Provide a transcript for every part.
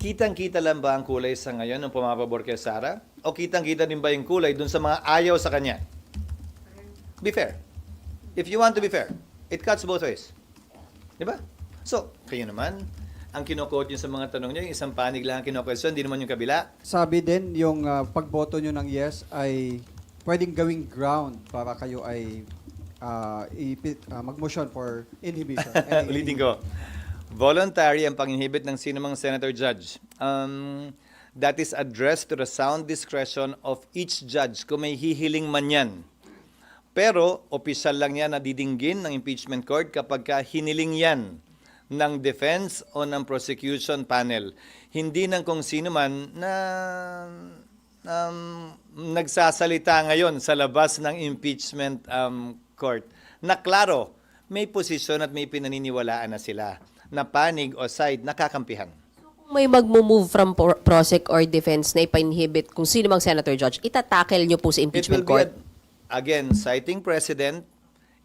Kitang-kita lang ba ang kulay sa ngayon ng pumapabor kay Sara? O kitang-kita din ba yung kulay dun sa mga ayaw sa kanya? Be fair. If you want to be fair, it cuts both ways. Di ba? So, kayo naman, ang kino-quote nyo sa mga tanong nyo, yung isang panig lang ang kino-question, hindi naman yung kabila. Sabi din, yung pagboto nyo ng yes ay pwedeng gawing ground para kayo ay mag-motion for inhibition. Ulitin ko. Voluntary ang pang-inhibit ng sinumang senator judge. That is addressed to the sound discretion of each judge kung may hihiling man yan. Pero, opisyal lang yan na didinggin ng impeachment court kapag hiniling yan ng defense o ng prosecution panel. Hindi ng kung sino man na nagsasalita ngayon sa labas ng impeachment court na klaro, may posisyon at may pinaniniwalaan na sila na panig o side nakakampihan. Kung may mag-move from prosec or defense na ipa-inhibit kung sino mang senator judge, itatakel nyo po sa impeachment court? Again, citing precedent,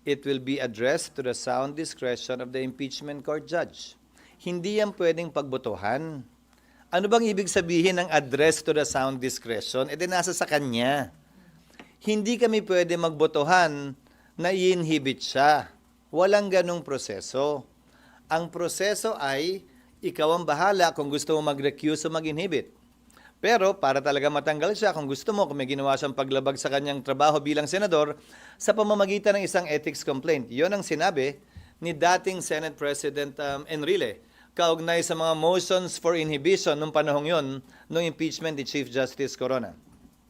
it will be addressed to the sound discretion of the impeachment court judge. Hindi yan pwedeng pagbotohan. Ano bang ibig sabihin ng address to the sound discretion? E di nasa sa kanya. Hindi kami pwede magbotohan na i-inhibit siya. Walang ganong proseso. Ang proseso ay, ikaw ang bahala kung gusto mo mag-recuse o mag-inhibit. Pero para talaga matanggal siya, kung gusto mo, kung may ginawa siyang paglabag sa kanyang trabaho bilang senador, sa pamamagitan ng isang ethics complaint. Yon ang sinabi ni dating Senate President Enrile, kaugnay sa mga motions for inhibition nung panahong yon, nung impeachment ni Chief Justice Corona.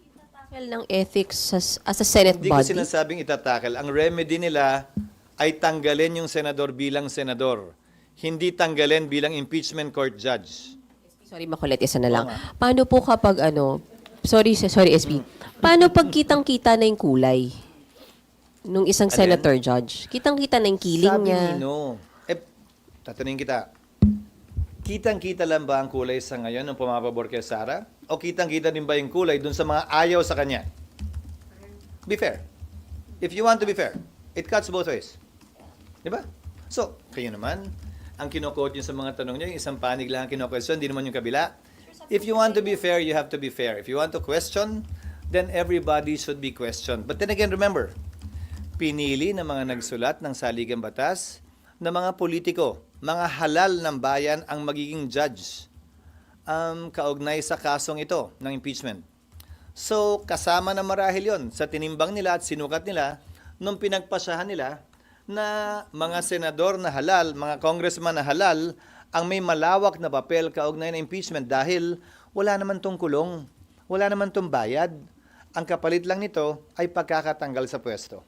Itatakel ng ethics as a Senate Hindi ko body? sinasabing itatakel. Ang remedy nila ay tanggalin yung senador bilang senador. Hindi tanggalin bilang impeachment court judge. Sorry, makulit, isa na lang. Oo nga. Paano po kapag sorry SB, paano pag kitang-kita na yung kulay nung isang Alin? senator judge? Kitang-kita na yung kiling Sabi niya. Nino, tatanungin kita, kitang-kita lang ba ang kulay sa ngayon ng pumapabor kay Sara? O kitang-kita din ba yung kulay dun sa mga ayaw sa kanya? Be fair. If you want to be fair, it cuts both ways. Di ba? So, kayo naman, ang kino-quote nyo sa mga tanong nyo, yung isang panig lang ang kino-question, hindi naman yung kabila. If you want to be fair, you have to be fair. If you want to question, then everybody should be questioned. But then again, remember, pinili ng mga nagsulat ng saligang batas na mga politiko, mga halal ng bayan ang magiging judge kaugnay sa kasong ito ng impeachment. So, kasama na marahil yon sa tinimbang nila at sinukat nila nung pinagpasyahan nila na mga senador na halal, mga congressman na halal, ang may malawak na papel kaugnay na impeachment dahil wala naman tong kulong, wala naman tong bayad. Ang kapalit lang nito ay pagkakatanggal sa pwesto.